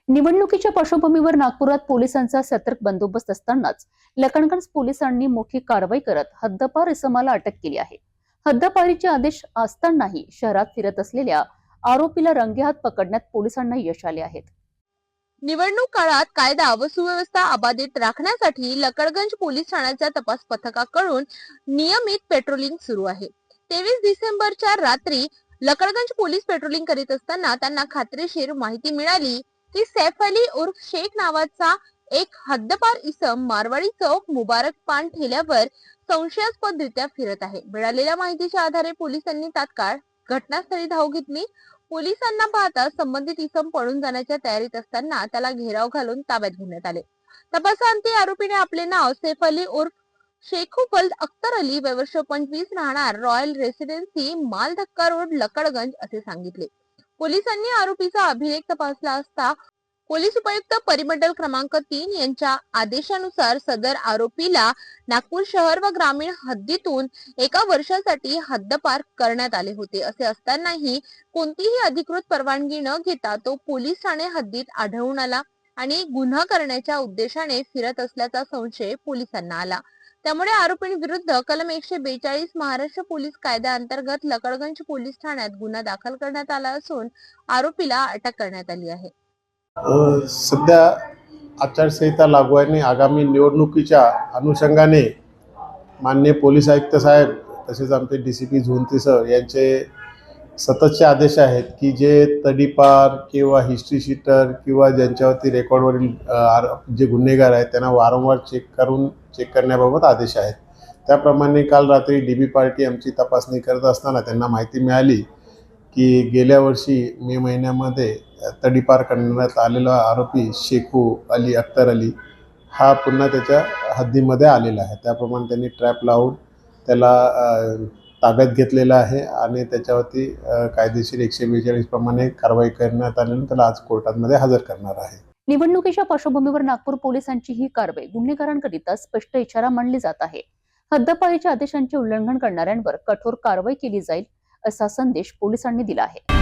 निवडणुकीच्या पार्श्वभूमीवर नागपुरात पोलिसांचा सतर्क बंदोबस्त असतानाच लखनगंज पोलिसांनी मोठी कारवाई करत हद्दपार इसमाला अटक केली आहे। हद्दपारीचे आदेश असतानाही शहरात फिरत असलेल्या आरोपीला रंगेहात पकडण्यात पोलिसांना यश आले आहे। निवडणूक काळात कायदा व सुव्यवस्था अबाधित राखण्यासाठी लकडगंज पोलीस ठाण्याच्या तपास पथकाकडून नियमित पेट्रोलिंग सुरू आहे। 23 डिसेंबरच्या रात्री लकडगंज पोलीस पेट्रोलिंग करीत असताना त्यांना खात्रीशीर माहिती मिळाली की सैफ अली उर्फ शेख नावाचा एक हद्दपार इसम मारवाडी चौक मुबारक पान ठेल्यावर संशयास्पदरित्या फिरत आहे। मिळालेल्या माहितीच्या आधारे पोलिसांनी तात्काळ घटनास्थळी धाव घेतली। पोलिसांना पाहता संबंधित इसम पळून जाण्याच्या तयारीत असताना त्याला घेराव घालून ताब्यात घेण्यात आले। तपासांती आरोपीने आपले नाव सैफ अली उर्फ शेखुफल अख्तर अली वर्ष 25 राहणार रॉयल रेसिडेन्सी माल धक्का रोड लकडगंज असे सांगितले। पोलिसांनी आरोपीचा अभिलेख तपासला असता पोलीस उपायुक्त परिमंडल क्रमांक 3 यांच्या आदेशानुसार सदर आरोपीला नागपूर शहर व ग्रामीण हद्दीतून 1 वर्षासाठी हद्दपार करण्यात आले होते। असे असतानाही कोणतीही अधिकृत परवानगी न घेता तो पोलीस ठाणे हद्दीत आढळून आला आणि गुन्हा करण्याच्या उद्देशाने फिरत असल्याचा संशय पोलिसांना आला। त्यामुळे आरोपींविरुद्ध कलम 142 महाराष्ट्र पोलीस कायद्याअंतर्गत लकडगंज पोलीस ठाण्यात गुन्हा दाखल करण्यात आला असून आरोपीला अटक करण्यात आली आहे। सध्या आचारसंहिता लागू आहे। आगामी निवडणुकीच्या अनुषंगाने माननीय पोलीस आयुक्त साहेब तसेच आमचे DCP झोन 3 यांचे सततचे आदेश आहेत की जे तडीपार किंवा हिस्ट्री शीटर किंवा ज्यांच्यावरती रेकॉर्डवरील जे गुन्हेगार आहेत त्यांना वारंवार चेक करण्याबाबत आदेश आहेत। त्याप्रमाणे काल रात्री DB पार्टी आमची तपासणी करत असताना त्यांना माहिती मिळाली की गेल्या वर्षी मे महिन्यामध्ये तडीपार करण्यात आलेला आरोपी शेखू अली अख्तर अली हा पुन्हा त्याच्या हद्दीमध्ये आलेला आहे। त्याप्रमाणे त्यांनी ट्रॅप लावून त्याला ताब्यात घेतलेला आहे आणि त्याच्यावरती कायदेशीर 142 प्रमाणे कारवाई करण्यात आल्याने त्याला आज कोर्टामध्ये हजर करणार आहे। निवडणुकीच्या पार्श्वभूमीवर नागपूर पोलिसांची ही कारवाई गुन्हेगारांकरिता स्पष्ट इशारा मानली जात आहे। हद्दपारीच्या आदेशांचे उल्लंघन करणाऱ्यांवर कठोर कारवाई केली जाईल असा संदेश पोलिसांनी दिला आहे।